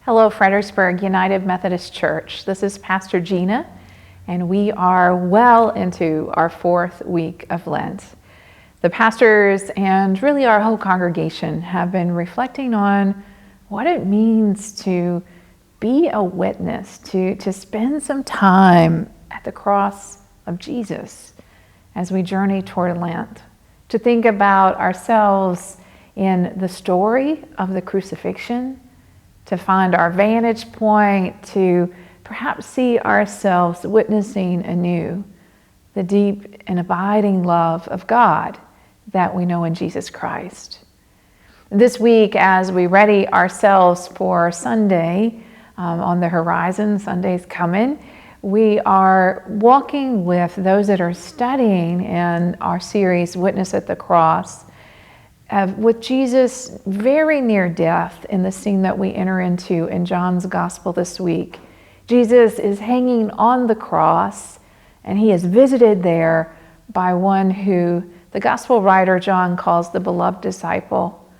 Hello, Fredericksburg United Methodist Church. This is Pastor Gina, and we are well into our 4th week of Lent. The pastors and really our whole congregation have been reflecting on what it means to be a witness, to spend some time at the cross of Jesus as we journey toward Lent, to think about ourselves in the story of the crucifixion, to find our vantage point, to perhaps see ourselves witnessing anew the deep and abiding love of God that we know in Jesus Christ. This week, as we ready ourselves for Sunday on the horizon, Sunday's coming, we are walking with those that are studying in our series, Witness at the Cross, with Jesus very near death in the scene that we enter into in John's Gospel this week. Jesus is hanging on the cross, and he is visited there by one who the Gospel writer John calls the beloved disciple.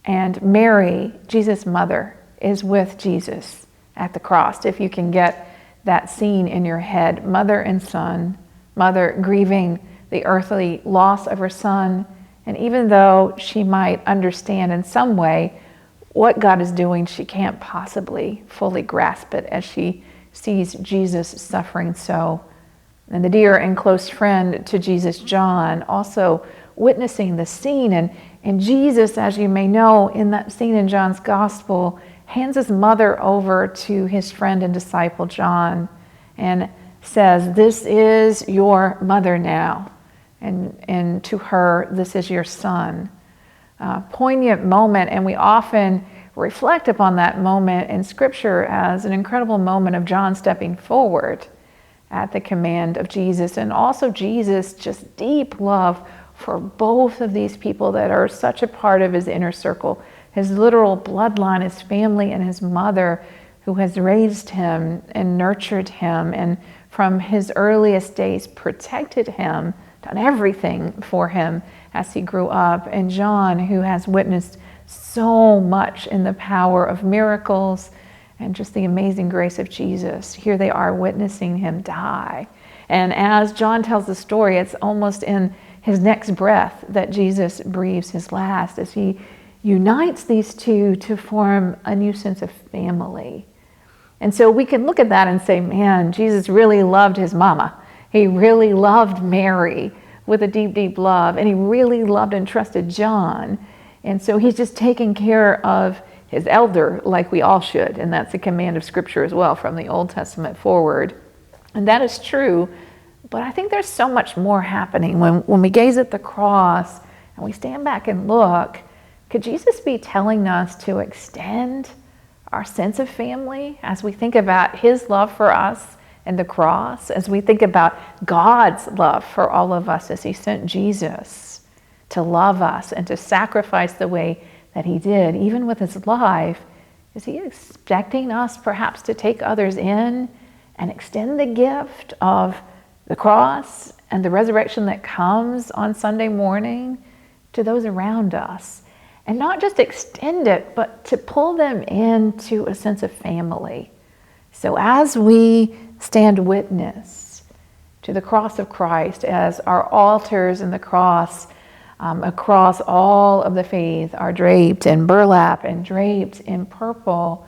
And Mary, Jesus' mother, is with Jesus at the cross. If you can get that scene in your head, mother and son, mother grieving the earthly loss of her son. And even though she might understand in some way what God is doing, she can't possibly fully grasp it as she sees Jesus suffering so. And the dear and close friend to Jesus, John, also witnessing the scene. And Jesus, as you may know, in that scene in John's Gospel, hands his mother over to his friend and disciple, John, and says, "This is your mother now. And to her, this is your son." Poignant moment, and we often reflect upon that moment in Scripture as an incredible moment of John stepping forward at the command of Jesus, and also Jesus' just deep love for both of these people that are such a part of his inner circle, his literal bloodline, his family, and his mother who has raised him and nurtured him, and from his earliest days protected him, done everything for him as he grew up. And John, who has witnessed so much in the power of miracles and just the amazing grace of Jesus. Here they are witnessing him die. And as John tells the story, it's almost in his next breath that Jesus breathes his last as he unites these two to form a new sense of family. And so we can look at that and say, man, Jesus really loved his mama. He really loved Mary with a deep, deep love, and he really loved and trusted John. And so he's just taking care of his elder like we all should, and that's a command of Scripture as well from the Old Testament forward. And that is true, but I think there's so much more happening when we gaze at the cross and we stand back and look. Could Jesus be telling us to extend our sense of family as we think about his love for us and the cross, as we think about God's love for all of us as he sent Jesus to love us and to sacrifice the way that he did, even with his life? Is he expecting us perhaps to take others in and extend the gift of the cross and the resurrection that comes on Sunday morning to those around us? And not just extend it, but to pull them into a sense of family. So as we stand witness to the cross of Christ, as our altars and the cross across all of the faith are draped in burlap and draped in purple,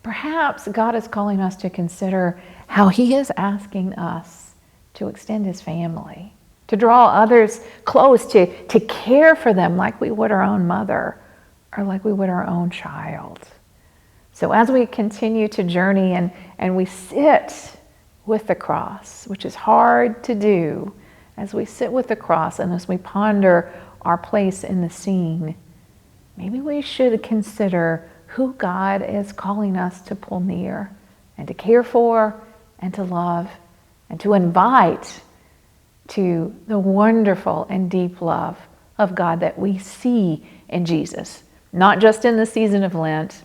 perhaps God is calling us to consider how he is asking us to extend his family, to draw others close, to care for them like we would our own mother or like we would our own child. So as we continue to journey and we sit with the cross, which is hard to do, as we sit with the cross and as we ponder our place in the scene, maybe we should consider who God is calling us to pull near and to care for and to love and to invite to the wonderful and deep love of God that we see in Jesus, not just in the season of Lent,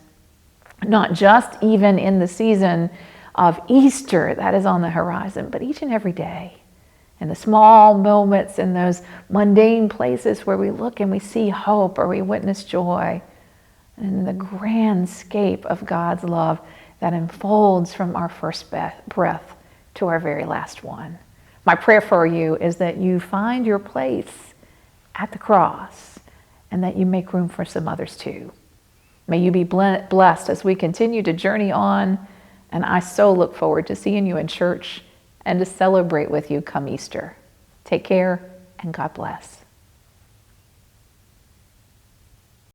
not just even in the season of Easter that is on the horizon, but each and every day. In the small moments, in those mundane places where we look and we see hope or we witness joy, and in the grand scape of God's love that unfolds from our first breath to our very last one. My prayer for you is that you find your place at the cross and that you make room for some others too. May you be blessed as we continue to journey on, and I so look forward to seeing you in church and to celebrate with you come Easter. Take care and God bless.